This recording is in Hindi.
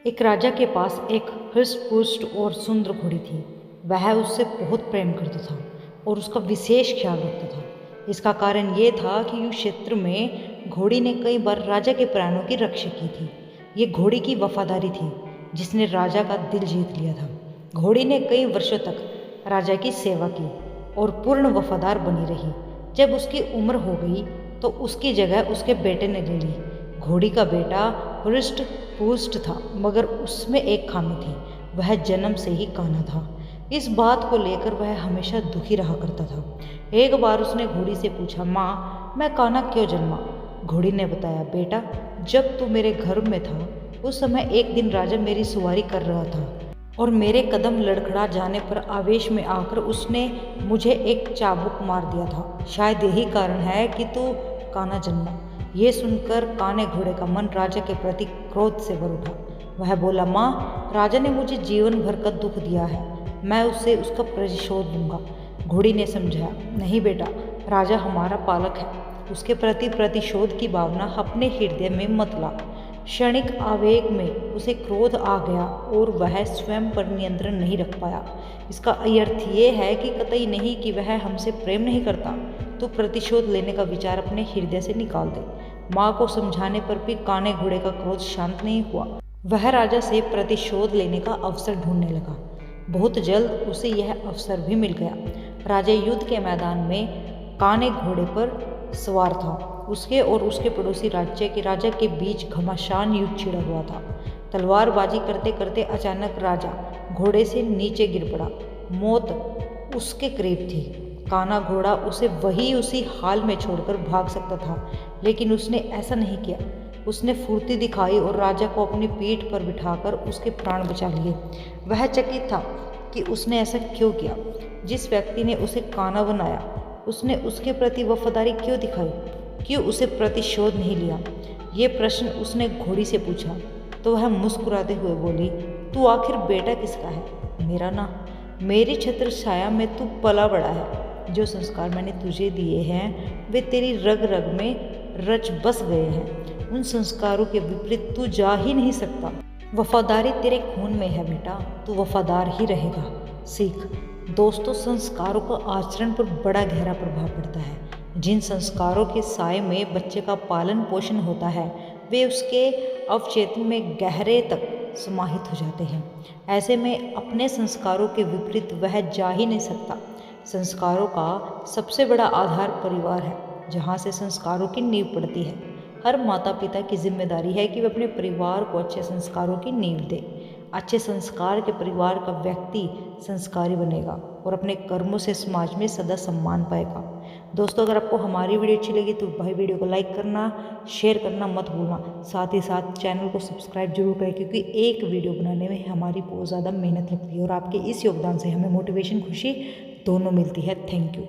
एक राजा के पास एक हृष्ट-पुष्ट और सुंदर घोड़ी थी। वह उससे बहुत प्रेम करता था और उसका विशेष ख्याल रखता था। इसका कारण ये था कि उस क्षेत्र में घोड़ी ने कई बार राजा के प्राणों की रक्षा की थी। ये घोड़ी की वफादारी थी जिसने राजा का दिल जीत लिया था। घोड़ी ने कई वर्षों तक राजा की सेवा की और पूर्ण वफादार बनी रही। जब उसकी उम्र हो गई तो उसकी जगह उसके बेटे ने ले ली। घोड़ी का बेटा हृष्ट पुष्ट था, मगर उसमें एक खामी थी, वह जन्म से ही काना था। इस बात को लेकर वह हमेशा दुखी रहा करता था। एक बार उसने घोड़ी से पूछा, माँ, मैं काना क्यों जन्मा? घोड़ी ने बताया, बेटा, जब तू मेरे घर में था उस समय एक दिन राजा मेरी सवारी कर रहा था और मेरे कदम लड़खड़ा जाने पर आवेश में आकर उसने मुझे एक चाबुक मार दिया था। शायद यही कारण है कि तू काना जन्मा। ये सुनकर काने घोड़े का मन राजा के प्रति क्रोध से भर उठा। वह बोला, माँ, राजा ने मुझे जीवन भर का दुख दिया है, मैं उससे उसका प्रतिशोध लूंगा। घोड़ी ने समझाया, नहीं बेटा, राजा हमारा पालक है, उसके प्रति प्रतिशोध की भावना अपने हृदय में मत ला। क्षणिक आवेग में उसे क्रोध आ गया और वह स्वयं पर नियंत्रण नहीं रख पाया। इसका अर्थ ये है कि कतई नहीं कि वह हमसे प्रेम नहीं करता, तो प्रतिशोध लेने का विचार अपने हृदय से निकाल दे। माँ को समझाने पर भी काने घोड़े का क्रोध शांत नहीं हुआ। वह राजा से प्रतिशोध लेने का अवसर ढूंढने लगा। बहुत जल्द उसे यह अवसर भी मिल गया। राजा युद्ध के मैदान में काने घोड़े पर सवार था। उसके और उसके पड़ोसी राज्य के राजा के बीच घमासान युद्ध छिड़ा हुआ था। तलवारबाजी करते करते अचानक राजा घोड़े से नीचे गिर पड़ा। मौत उसके करीब थी। काना घोड़ा उसे उसी हाल में छोड़कर भाग सकता था, लेकिन उसने ऐसा नहीं किया। उसने फुर्ती दिखाई और राजा को अपनी पीठ पर बिठाकर उसके प्राण बचा लिए। वह चकित था कि उसने ऐसा क्यों किया। जिस व्यक्ति ने उसे काना बनाया, उसने उसके प्रति वफादारी क्यों दिखाई? क्यों उसे प्रतिशोध नहीं लिया? ये प्रश्न उसने घोड़ी से पूछा तो वह मुस्कुराते हुए बोली, तू आखिर बेटा किसका है? मेरा ना। मेरी छत्र छाया में तू पला बड़ा है। जो संस्कार मैंने तुझे दिए हैं वे तेरी रग रग में रच बस गए हैं। उन संस्कारों के विपरीत तू जा ही नहीं सकता। वफादारी तेरे खून में है बेटा, तू वफादार ही रहेगा। सीख। दोस्तों, संस्कारों का आचरण पर बड़ा गहरा प्रभाव पड़ता है। जिन संस्कारों के साए में बच्चे का पालन पोषण होता है वे उसके अवचेतन में गहरे तक समाहित हो जाते हैं। ऐसे में अपने संस्कारों के विपरीत वह जा ही नहीं सकता। संस्कारों का सबसे बड़ा आधार परिवार है, जहाँ से संस्कारों की नींव पड़ती है। हर माता पिता की जिम्मेदारी है कि वे अपने परिवार को अच्छे संस्कारों की नींव दे। अच्छे संस्कार के परिवार का व्यक्ति संस्कारी बनेगा और अपने कर्मों से समाज में सदा सम्मान पाएगा। दोस्तों, अगर आपको हमारी वीडियो अच्छी लगी तो भाई वीडियो को लाइक करना, शेयर करना मत भूलना। साथ ही साथ चैनल को सब्सक्राइब जरूर करें, क्योंकि एक वीडियो बनाने में हमारी बहुत ज़्यादा मेहनत लगती है और आपके इस योगदान से हमें मोटिवेशन, खुशी दोनों मिलती है। Thank you.